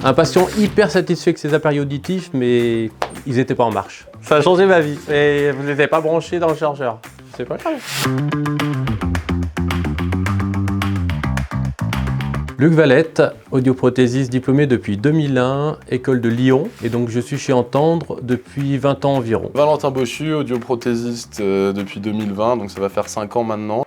Un patient hyper satisfait de ses appareils auditifs, mais ils n'étaient pas en marche. Ça a changé ma vie, et vous ne les avez pas branchés dans le chargeur. C'est pas grave. Luc Valette, audioprothésiste diplômé depuis 2001, école de Lyon, et donc je suis chez Entendre depuis 20 ans environ. Valentin Boschu, audioprothésiste depuis 2020, donc ça va faire 5 ans maintenant.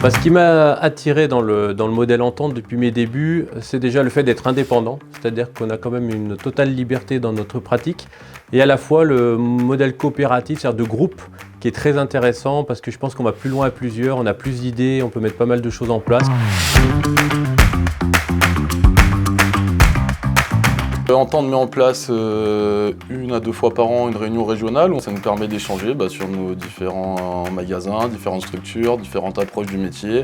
Ce qui m'a attiré dans le modèle Entendre depuis mes débuts, c'est déjà le fait d'être indépendant, c'est-à-dire qu'on a quand même une totale liberté dans notre pratique, et à la fois le modèle coopératif, c'est-à-dire de groupe, qui est très intéressant parce que je pense qu'on va plus loin à plusieurs, on a plus d'idées, on peut mettre pas mal de choses en place. Entendre met en place 1 à 2 fois par an une réunion régionale où ça nous permet d'échanger sur nos différents magasins, différentes structures, différentes approches du métier.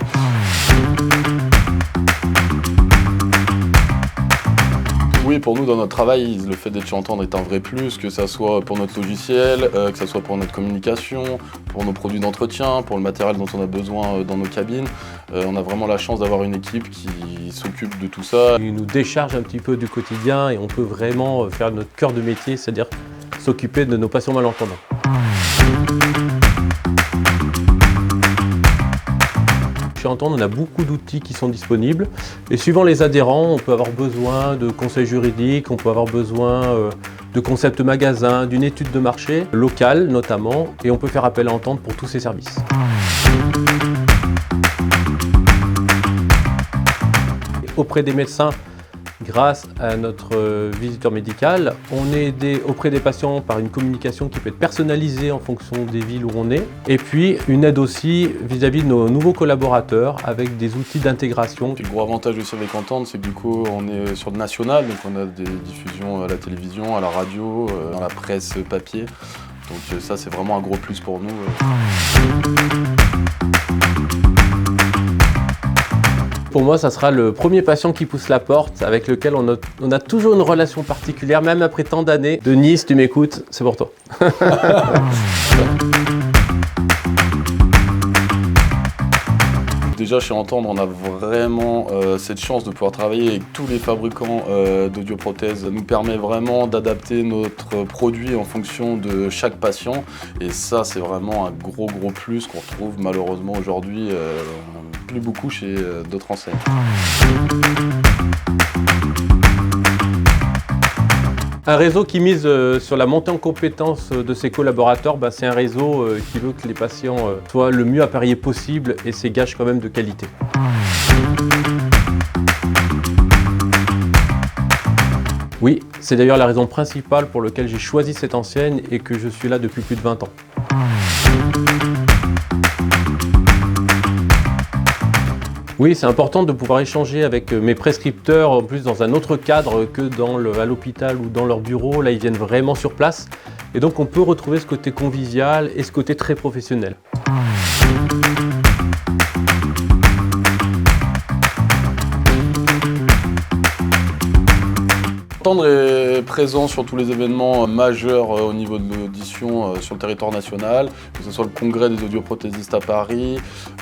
Oui, pour nous, dans notre travail, le fait d'être chez Entendre est un vrai plus, que ça soit pour notre logiciel, que ça soit pour notre communication, pour nos produits d'entretien, pour le matériel dont on a besoin dans nos cabines. On a vraiment la chance d'avoir une équipe qui s'occupe de tout ça. Il nous décharge un petit peu du quotidien et on peut vraiment faire notre cœur de métier, c'est-à-dire s'occuper de nos patients malentendants. Chez Entendre, on a beaucoup d'outils qui sont disponibles et suivant les adhérents, on peut avoir besoin de conseils juridiques, on peut avoir besoin de concepts magasins, d'une étude de marché, locale notamment, et on peut faire appel à Entendre pour tous ces services. Auprès des médecins, grâce à notre visiteur médical, on est aidé auprès des patients par une communication qui peut être personnalisée en fonction des villes où on est. Et puis une aide aussi vis-à-vis de nos nouveaux collaborateurs avec des outils d'intégration. Le gros avantage aussi avec Entendre, c'est que du coup on est sur le national, donc on a des diffusions à la télévision, à la radio, dans la presse papier. Donc ça c'est vraiment un gros plus pour nous. Pour moi, ça sera le premier patient qui pousse la porte, avec lequel on a toujours une relation particulière, même après tant d'années. Denis, si tu m'écoutes, c'est pour toi. Déjà chez Entendre, on a vraiment cette chance de pouvoir travailler avec tous les fabricants d'audioprothèses. Ça nous permet vraiment d'adapter notre produit en fonction de chaque patient. Et ça, c'est vraiment un gros plus qu'on retrouve malheureusement aujourd'hui plus beaucoup chez d'autres enseignes. Un réseau qui mise sur la montée en compétences de ses collaborateurs, c'est un réseau qui veut que les patients soient le mieux appareillés possible et c'est gage quand même de qualité. Oui, c'est d'ailleurs la raison principale pour laquelle j'ai choisi cette enseigne et que je suis là depuis plus de 20 ans. Oui, c'est important de pouvoir échanger avec mes prescripteurs, en plus dans un autre cadre que à l'hôpital ou dans leur bureau. Là, ils viennent vraiment sur place. Et donc, on peut retrouver ce côté convivial et ce côté très professionnel. Entendre est présent sur tous les événements majeurs au niveau de l'audition sur le territoire national, que ce soit le congrès des audioprothésistes à Paris,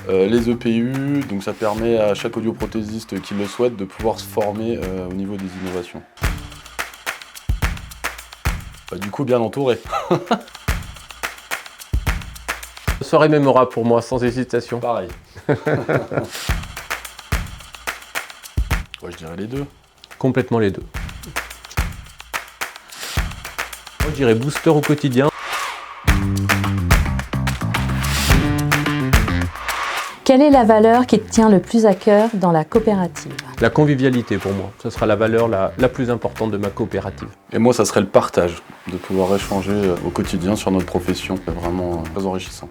les EPU, donc ça permet à chaque audioprothésiste qui le souhaite de pouvoir se former au niveau des innovations. Du coup, bien entouré. Soirée mémorable pour moi, sans hésitation. Pareil. Je dirais les deux. Complètement les deux. Moi, je dirais booster au quotidien. Quelle est la valeur qui te tient le plus à cœur dans la coopérative? La convivialité pour moi, ce sera la valeur la plus importante de ma coopérative. Et moi, ça serait le partage, de pouvoir échanger au quotidien sur notre profession. C'est vraiment très enrichissant.